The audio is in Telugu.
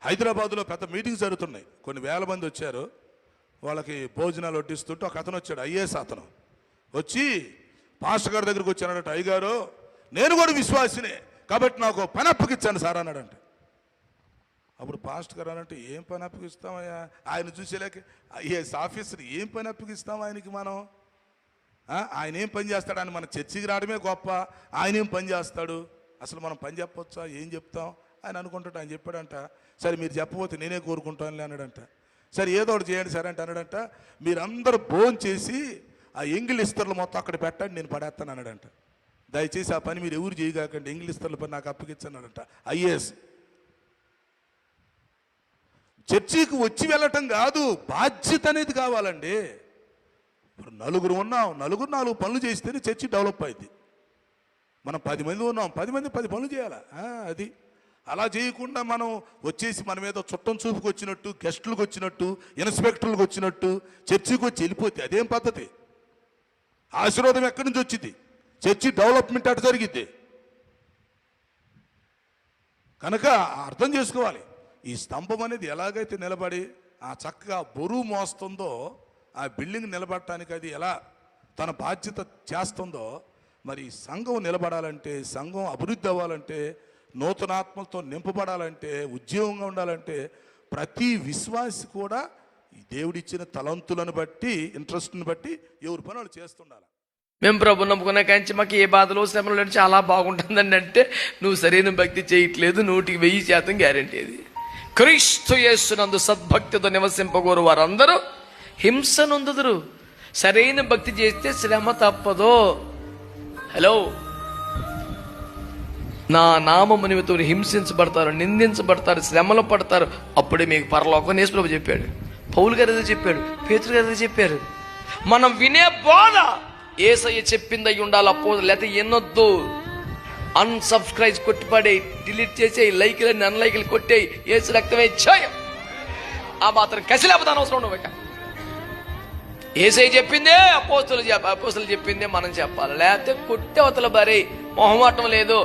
హైదరాబాద్లో పెద్ద మీటింగ్స్ జరుగుతున్నాయి, కొన్ని వేల మంది వచ్చారు. వాళ్ళకి భోజనాలు వడ్డిస్తుంటే ఒక అతను వచ్చాడు, ఐఏఎస్ అతను వచ్చి పాస్టర్ గారి దగ్గరికి వచ్చానట. అయ్యగారు, నేను కూడా విశ్వాసినే కాబట్టి నాకు పని అప్పగిచ్చాను సార్ అన్నాడంట. అప్పుడు పాస్టర్ గారు అనంటే, ఏం పని అప్పగిస్తామయ్యా? ఆయన చూసేలేక ఐఏఎస్ ఆఫీసర్, ఏం పని అప్పగిస్తాం ఆయనకి మనం? ఆయన ఏం పని చేస్తాడు? మన చర్చికి రావడమే గొప్ప, ఆయన ఏం పని చేస్తాడు? అసలు మనం పని చెప్పొచ్చా? ఏం చెప్తాం ఆయన అనుకుంటాడు. ఆయన చెప్పాడంట, సరే మీరు చెప్పబోతే నేనే కోరుకుంటానులే అన్నాడంట. సరే ఏదో ఒకటి చేయండి సరే అంటే అన్నాడంట. మీరందరూ భోజనం చేసి ఆ ఎంగిల్ ఇస్తర్లు మొత్తం అక్కడ పెట్టండి, నేను పడేస్తాను అన్నాడంట. దయచేసి ఆ పని మీరు ఎవరు చేయగాకండి, ఎంగిల్ ఇస్తర్ల పని నాకు అప్పగించన్నాడంట ఐఏఎస్. చర్చికి వచ్చి వెళ్ళటం కాదు, బాధ్యత అనేది కావాలండి. ఇప్పుడు నలుగురు ఉన్నాం, నలుగురు 4 పనులు చేస్తేనే చర్చి డెవలప్ అయింది. మనం 10 మంది ఉన్నాం, 10 మంది 10 పనులు చేయాలా? అది అలా చేయకుండా మనం వచ్చేసి మన మీద చుట్టం చూపుకి వచ్చినట్టు, గెస్టులకు వచ్చినట్టు, ఇన్స్పెక్టర్లకు వచ్చినట్టు చర్చికి వచ్చి వెళ్ళిపోతే అదేం పద్ధతి? ఆశీర్వాదం ఎక్కడి నుంచి వచ్చింది? చర్చి డెవలప్మెంట్ అటు జరిగిద్ది. కనుక అర్థం చేసుకోవాలి, ఈ స్తంభం అనేది ఎలాగైతే నిలబడి ఆ చక్కగా బరువు మోస్తుందో, ఆ బిల్డింగ్ నిలబడటానికి అది ఎలా తన బాధ్యత చేస్తుందో, మరి సంఘం నిలబడాలంటే, సంఘం అభివృద్ధి అవ్వాలంటే, నూతనాత్మలతో నింపబడాలంటే, ఉద్యోగంగా ఉండాలంటే ప్రతి విశ్వాసి కూడా ఈ దేవుడిచ్చిన తలంతులను బట్టి, ఇంట్రెస్ట్ని బట్టి ఎవరి పని వాళ్ళు చేస్తుండాలి. మేము ప్రభు నమ్ముకున్న కాంచి మాకు ఏ బాధలో శ్రమలో చాలా బాగుంటుందండి అంటే, నువ్వు సరైన భక్తి చేయట్లేదు, 100% గ్యారంటీ. అది క్రీస్తు యేసునందు సద్భక్తితో నివసింపగోరు వారందరూ హింస నొందుదురు. సరైన భక్తి చేస్తే శ్రమ తప్పదో. హలో, నా నామము నిమిత్తం హింసించబడతారు, నిందించబడతారు, శ్రమలు పడతారు, అప్పుడే మీకు పరలోకం. యేసు ప్రభు చెప్పాడు, పౌలు గారు ఏదో చెప్పాడు, పేతురు గారు ఏదో చెప్పారు. మనం వినే బోధ యేసయ్య చెప్పింది అయి ఉండాలి. లేకపోతే ఎన్నొద్దు, అన్సబ్స్క్రైబ్ కొట్టిపడే, డిలీట్ చేసేయి, లైకులని అన్లైకులు కొట్టేయి, యేసు రక్తమే ఛాయం. ఆ మాత్రం కసి లేకపోతే అనవసరం ఉండవు. ఇక యేసయ్య చెప్పిందే అపోస్తులు చెప్పిందే మనం చెప్పాలి, లేకపోతే కొట్టే అవతల బారే మొహమాటం లేదు.